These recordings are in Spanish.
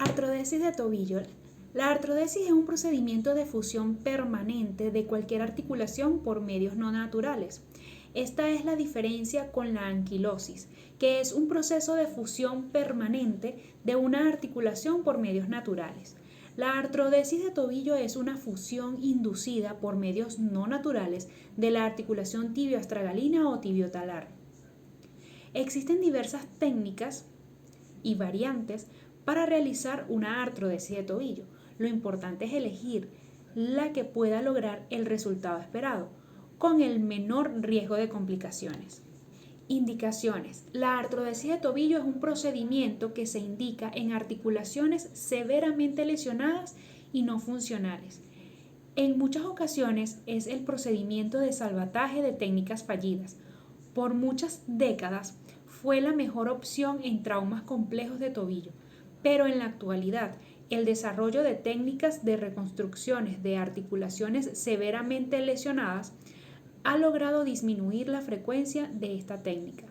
Artrodesis de tobillo. La artrodesis es un procedimiento de fusión permanente de cualquier articulación por medios no naturales. Esta es la diferencia con la anquilosis, que es un proceso de fusión permanente de una articulación por medios naturales. La artrodesis de tobillo es una fusión inducida por medios no naturales de la articulación tibio-astragalina o tibiotalar. Existen diversas técnicas y variantes para realizar una artrodesis de tobillo. Lo importante es elegir la que pueda lograr el resultado esperado, con el menor riesgo de complicaciones. Indicaciones. La artrodesis de tobillo es un procedimiento que se indica en articulaciones severamente lesionadas y no funcionales. En muchas ocasiones es el procedimiento de salvataje de técnicas fallidas. Por muchas décadas fue la mejor opción en traumas complejos de tobillo, pero en la actualidad el desarrollo de técnicas de reconstrucciones de articulaciones severamente lesionadas ha logrado disminuir la frecuencia de esta técnica.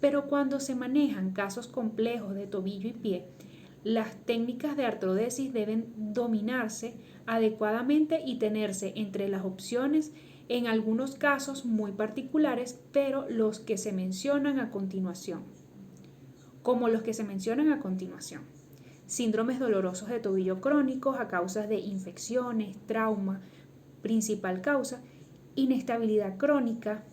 Pero cuando se manejan casos complejos de tobillo y pie, las técnicas de artrodesis deben dominarse adecuadamente y tenerse entre las opciones en algunos casos muy particulares, pero los que se mencionan a continuación. Síndromes dolorosos de tobillo crónicos a causa de infecciones, trauma, principal causa, inestabilidad crónica,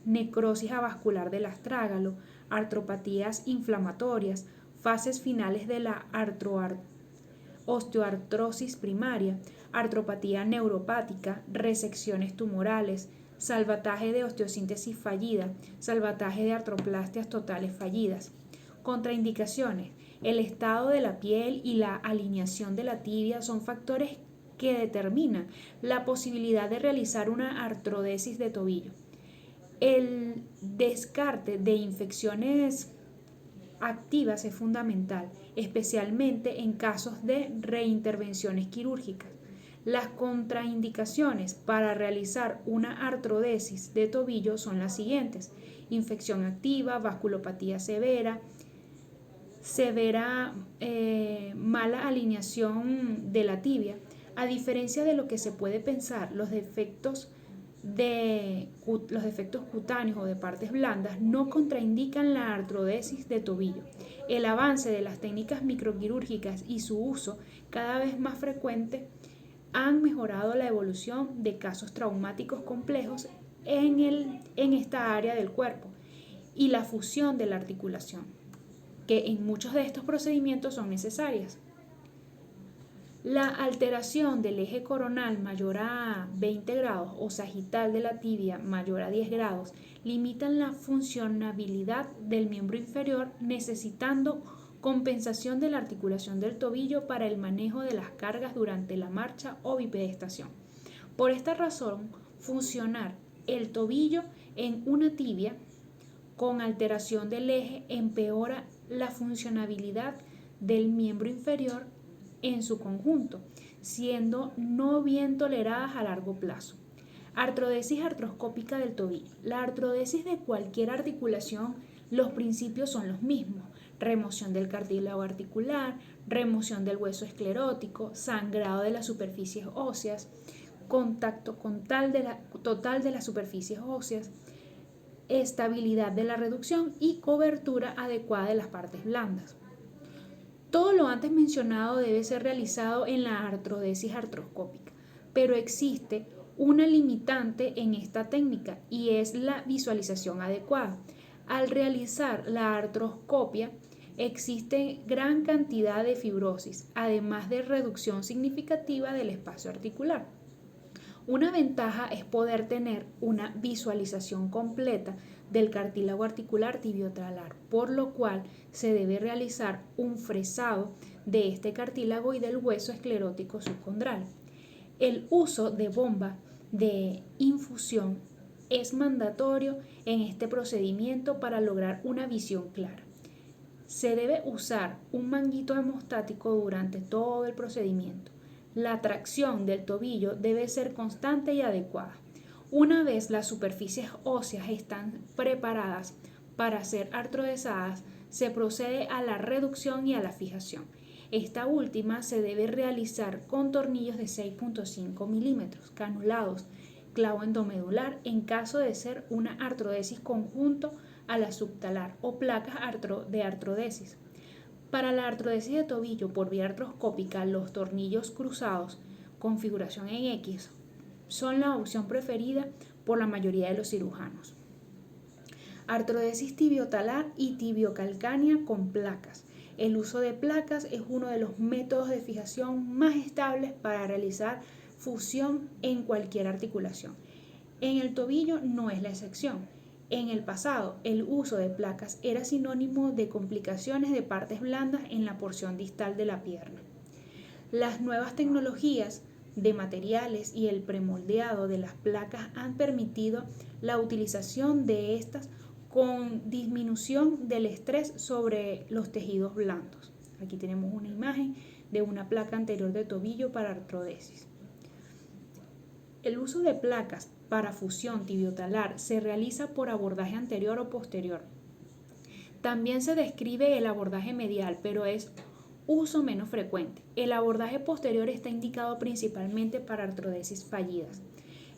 necrosis avascular del astrágalo, artropatías inflamatorias, fases finales de la osteoartrosis primaria, artropatía neuropática, resecciones tumorales, salvataje de osteosíntesis fallida, salvataje de artroplastias totales fallidas. Contraindicaciones. El estado de la piel y la alineación de la tibia son factores que determinan la posibilidad de realizar una artrodesis de tobillo. El descarte de infecciones activas es fundamental, especialmente en casos de reintervenciones quirúrgicas. Las contraindicaciones para realizar una artrodesis de tobillo son las siguientes: infección activa, vasculopatía severa, mala alineación de la tibia. A diferencia de lo que se puede pensar, los defectos cutáneos o de partes blandas no contraindican la artrodesis de tobillo. El avance de las técnicas microquirúrgicas y su uso cada vez más frecuente han mejorado la evolución de casos traumáticos complejos en esta área del cuerpo y la fusión de la articulación, que en muchos de estos procedimientos son necesarias. La alteración del eje coronal mayor a 20 grados o sagital de la tibia mayor a 10 grados limitan la funcionabilidad del miembro inferior, necesitando compensación de la articulación del tobillo para el manejo de las cargas durante la marcha o bipedestación. Por esta razón, fusionar el tobillo en una tibia con alteración del eje empeora la funcionabilidad del miembro inferior en su conjunto, siendo no bien toleradas a largo plazo. Artrodesis artroscópica del tobillo. La artrodesis de cualquier articulación, los principios son los mismos: remoción del cartílago articular, remoción del hueso esclerótico, sangrado de las superficies óseas, contacto total de las superficies óseas, estabilidad de la reducción y cobertura adecuada de las partes blandas. Todo lo antes mencionado debe ser realizado en la artrodesis artroscópica, pero existe una limitante en esta técnica y es la visualización adecuada. Al realizar la artroscopia existe gran cantidad de fibrosis, además de reducción significativa del espacio articular. Una ventaja es poder tener una visualización completa del cartílago articular tibiotalar, por lo cual se debe realizar un fresado de este cartílago y del hueso esclerótico subcondral. El uso de bomba de infusión es mandatorio en este procedimiento para lograr una visión clara. Se debe usar un manguito hemostático durante todo el procedimiento. La tracción del tobillo debe ser constante y adecuada. Una vez las superficies óseas están preparadas para ser artrodesadas, se procede a la reducción y a la fijación. Esta última se debe realizar con tornillos de 6.5 milímetros, canulados, clavo endomedular, en caso de ser una artrodesis conjunto a la subtalar o placas de artrodesis. Para la artrodesis de tobillo por vía artroscópica, los tornillos cruzados, configuración en X, son la opción preferida por la mayoría de los cirujanos. Artrodesis tibiotalar y tibiocalcánea con placas. El uso de placas es uno de los métodos de fijación más estables para realizar fusión en cualquier articulación. En el tobillo no es la excepción. En el pasado, el uso de placas era sinónimo de complicaciones de partes blandas en la porción distal de la pierna. Las nuevas tecnologías de materiales y el premoldeado de las placas han permitido la utilización de estas con disminución del estrés sobre los tejidos blandos. Aquí tenemos una imagen de una placa anterior de tobillo para artrodesis. El uso de placas para fusión tibiotalar se realiza por abordaje anterior o posterior. También se describe el abordaje medial, pero es uso menos frecuente. El abordaje posterior está indicado principalmente para artrodesis fallidas.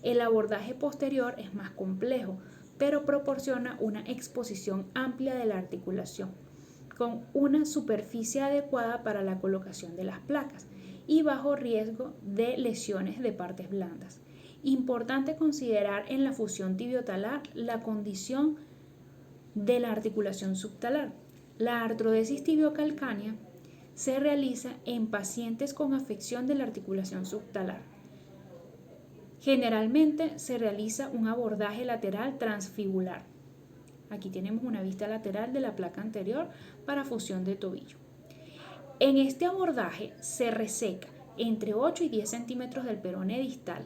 El abordaje posterior es más complejo, pero proporciona una exposición amplia de la articulación, con una superficie adecuada para la colocación de las placas y bajo riesgo de lesiones de partes blandas. Importante considerar en la fusión tibiotalar la condición de la articulación subtalar. La artrodesis tibiocalcánea se realiza en pacientes con afección de la articulación subtalar. Generalmente se realiza un abordaje lateral transfibular. Aquí tenemos una vista lateral de la placa anterior para fusión de tobillo. En este abordaje se reseca entre 8 y 10 centímetros del peroné distal.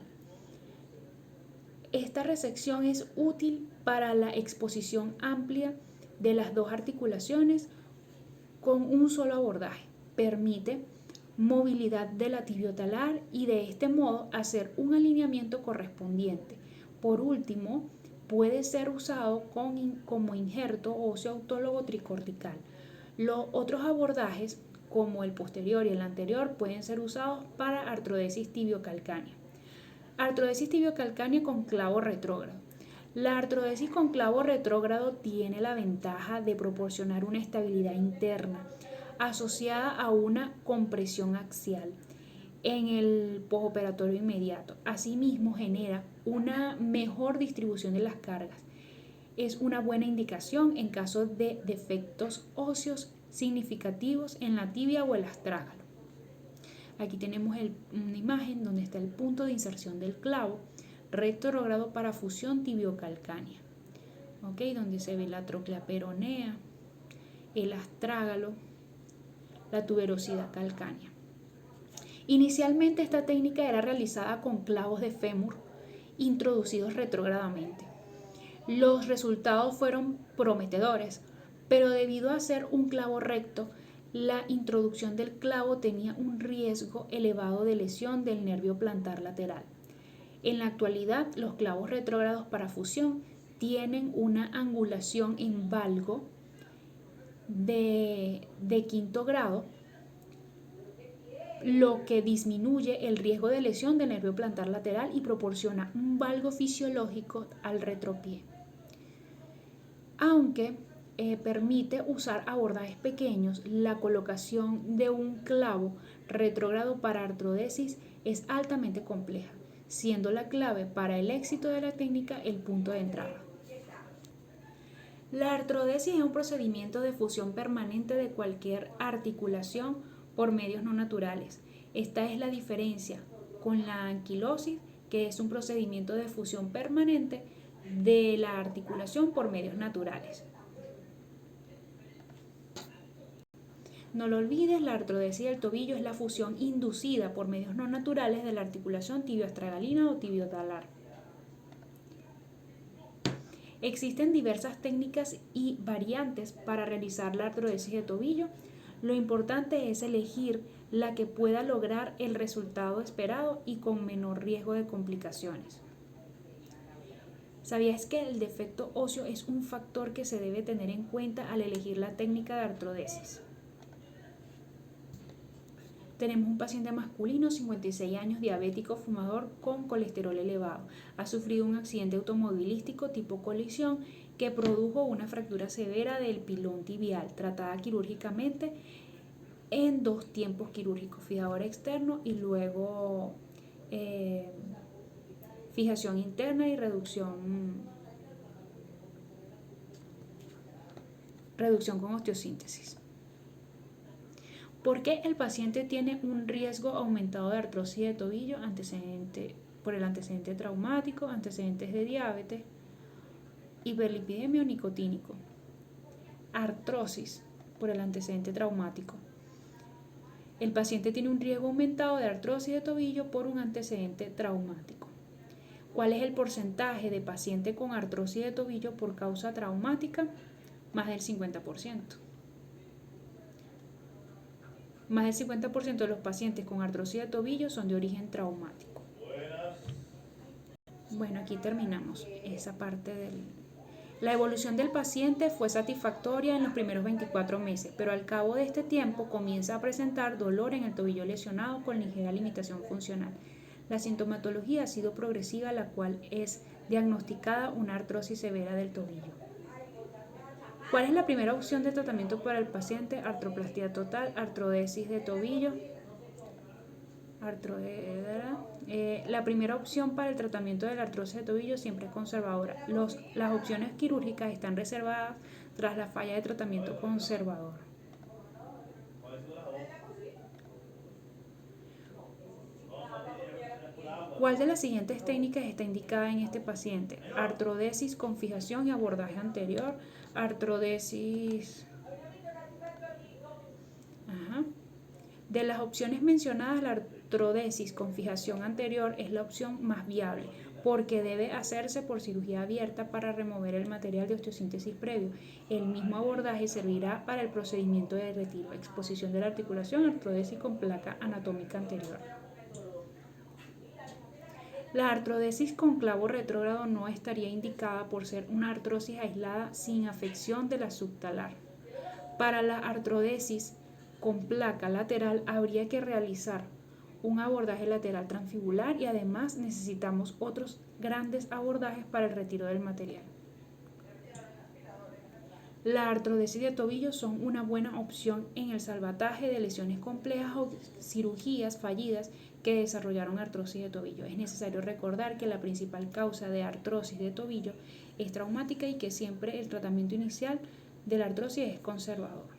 Esta resección es útil para la exposición amplia de las dos articulaciones con un solo abordaje. Permite movilidad de la tibiotalar y de este modo hacer un alineamiento correspondiente. Por último, puede ser usado como injerto óseo autólogo tricortical. Los otros abordajes, como el posterior y el anterior, pueden ser usados para artrodesis tibiocalcánea. Artrodesis tibiocalcánea con clavo retrógrado. La artrodesis con clavo retrógrado tiene la ventaja de proporcionar una estabilidad interna asociada a una compresión axial en el postoperatorio inmediato. Asimismo, genera una mejor distribución de las cargas. Es una buena indicación en caso de defectos óseos significativos en la tibia o el astrágalo. Aquí tenemos una imagen donde está el punto de inserción del clavo retrógrado para fusión tibiocalcánea, donde se ve la tróclea peronea, el astrágalo, la tuberosidad calcánea. Inicialmente esta técnica era realizada con clavos de fémur introducidos retrógradamente. Los resultados fueron prometedores, pero debido a ser un clavo recto, la introducción del clavo tenía un riesgo elevado de lesión del nervio plantar lateral. En la actualidad, los clavos retrógrados para fusión tienen una angulación en valgo de quinto grado, lo que disminuye el riesgo de lesión del nervio plantar lateral y proporciona un valgo fisiológico al retropié. Aunque permite usar abordajes pequeños, la colocación de un clavo retrógrado para artrodesis es altamente compleja, siendo la clave para el éxito de la técnica el punto de entrada. La artrodesis es un procedimiento de fusión permanente de cualquier articulación por medios no naturales. Esta es la diferencia con la anquilosis, que es un procedimiento de fusión permanente de la articulación por medios naturales. No lo olvides, la artrodesis del tobillo es la fusión inducida por medios no naturales de la articulación tibioastragalina o tibiotalar. Existen diversas técnicas y variantes para realizar la artrodesis de tobillo. Lo importante es elegir la que pueda lograr el resultado esperado y con menor riesgo de complicaciones. ¿Sabías que el defecto óseo es un factor que se debe tener en cuenta al elegir la técnica de artrodesis? Tenemos un paciente masculino, 56 años, diabético, fumador, con colesterol elevado. Ha sufrido un accidente automovilístico tipo colisión que produjo una fractura severa del pilón tibial, tratada quirúrgicamente en 2 tiempos quirúrgicos, fijador externo y luego fijación interna y reducción con osteosíntesis. ¿Por qué el paciente tiene un riesgo aumentado de artrosis de tobillo? Por el antecedente traumático, antecedentes de diabetes, hiperlipidemia o nicotínico. Artrosis por el antecedente traumático. El paciente tiene un riesgo aumentado de artrosis de tobillo por un antecedente traumático. ¿Cuál es el porcentaje de paciente con artrosis de tobillo por causa traumática? Más del 50%. Más del 50% de los pacientes con artrosis de tobillo son de origen traumático. Bueno, aquí terminamos esa parte La evolución del paciente fue satisfactoria en los primeros 24 meses, pero al cabo de este tiempo comienza a presentar dolor en el tobillo lesionado con ligera limitación funcional. La sintomatología ha sido progresiva, la cual es diagnosticada una artrosis severa del tobillo. ¿Cuál es la primera opción de tratamiento para el paciente? Artroplastia total, artrodesis de tobillo. La primera opción para el tratamiento de la artrosis de tobillo siempre es conservadora. Las opciones quirúrgicas están reservadas tras la falla de tratamiento conservador. ¿Cuál de las siguientes técnicas está indicada en este paciente? Artrodesis con fijación y abordaje anterior, artrodesis. De las opciones mencionadas, la artrodesis con fijación anterior es la opción más viable porque debe hacerse por cirugía abierta para remover el material de osteosíntesis previo. El mismo abordaje servirá para el procedimiento de retiro, exposición de la articulación, artrodesis con placa anatómica anterior. La artrodesis con clavo retrógrado no estaría indicada por ser una artrosis aislada sin afección de la subtalar. Para la artrodesis con placa lateral habría que realizar un abordaje lateral transfibular y además necesitamos otros grandes abordajes para el retiro del material. La artrodesis de tobillo son una buena opción en el salvataje de lesiones complejas o cirugías fallidas que desarrollaron artrosis de tobillo. Es necesario recordar que la principal causa de artrosis de tobillo es traumática y que siempre el tratamiento inicial de la artrosis es conservador.